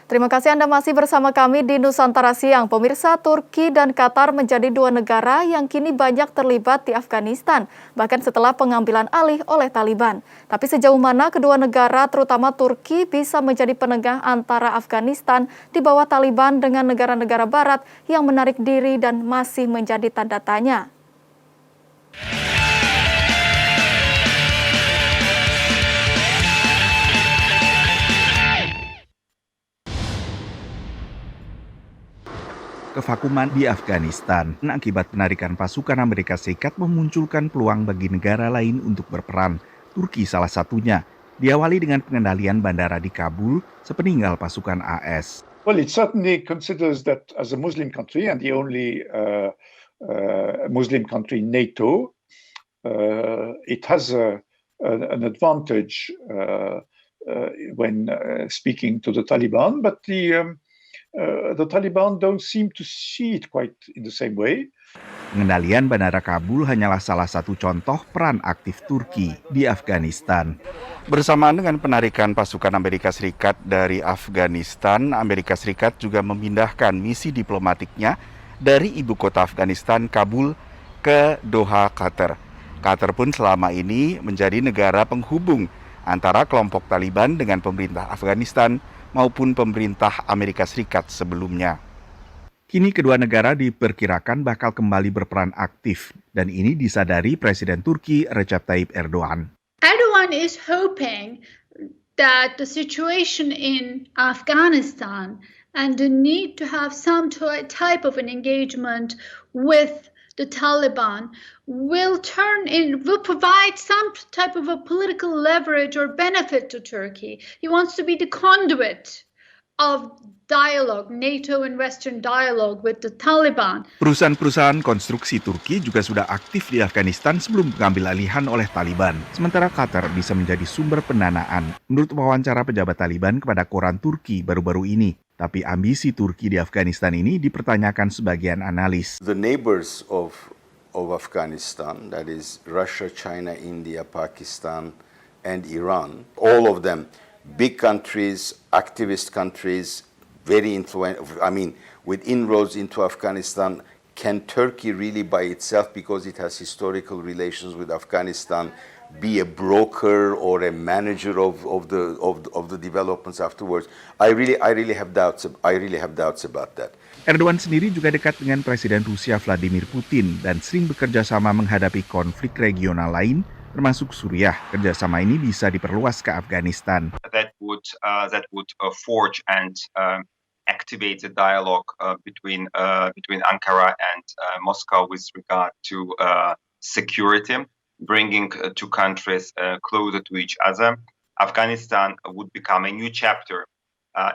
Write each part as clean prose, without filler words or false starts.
Terima kasih Anda masih bersama kami di Nusantara Siang. Pemirsa, Turki dan Qatar menjadi dua negara yang kini banyak terlibat di Afghanistan, bahkan setelah pengambilan alih oleh Taliban. Tapi sejauh mana kedua negara, terutama Turki, bisa menjadi penengah antara Afghanistan di bawah Taliban dengan negara-negara Barat yang menarik diri dan masih menjadi tanda tanya. Kevakuman di Afghanistan akibat penarikan pasukan Amerika Serikat memunculkan peluang bagi negara lain untuk berperan. Turki salah satunya. Diawali dengan pengendalian bandara di Kabul sepeninggal pasukan AS. Well, it certainly considers that as a Muslim country and the only Muslim country in NATO, it has an advantage when speaking to the Taliban, but the Taliban don't seem to see it quite in the same way. Pengendalian bandara Kabul hanyalah salah satu contoh peran aktif Turki di Afghanistan. Bersamaan dengan penarikan pasukan Amerika Serikat dari Afghanistan, Amerika Serikat juga memindahkan misi diplomatiknya dari ibu kota Afghanistan, Kabul, ke Doha, Qatar. Qatar pun selama ini menjadi negara penghubung antara kelompok Taliban dengan pemerintah Afghanistan maupun pemerintah Amerika Serikat sebelumnya. Kini kedua negara diperkirakan bakal kembali berperan aktif, dan ini disadari Presiden Turki Recep Tayyip Erdogan. Erdogan is hoping that the situation in Afghanistan and the need to have some type of an engagement with the Taliban will provide some type of a political leverage or benefit to Turkey. He wants to be the conduit of dialogue, NATO and Western dialogue with the Taliban. Perusahaan-perusahaan konstruksi Turki juga sudah aktif di Afghanistan sebelum pengambil alihan oleh Taliban. Sementara Qatar bisa menjadi sumber pendanaan, menurut wawancara pejabat Taliban kepada koran Turki baru-baru ini. Tapi ambisi Turki di Afghanistan ini dipertanyakan sebagian analis. The neighbors of Afghanistan, that is Russia, China, India, Pakistan, and Iran, all of them big countries, activist countries, very influential, with inroads into Afghanistan. Can Turkey really by itself, because it has historical relations with Afghanistan, be a broker or a manager of the developments afterwards? I really have doubts about that. Erdogan sendiri juga dekat dengan Presiden Rusia Vladimir Putin dan sering bekerja sama menghadapi konflik regional lain, termasuk Suriah. Kerjasama ini bisa diperluas ke Afghanistan. That would forge and activate a dialogue between Ankara and Moscow with regard to security, bringing two countries closer to each other. Afghanistan would become a new chapter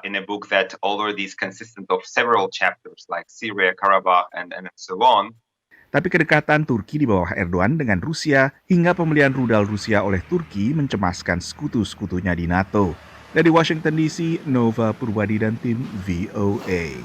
in a book that already is consistent of several chapters like Syria, Karabakh, and so on. Tapi kedekatan Turki di bawah Erdogan dengan Rusia hingga pembelian rudal Rusia oleh Turki mencemaskan sekutu-sekutunya di NATO. Dari Washington DC, Nova Purwadi dan tim VOA.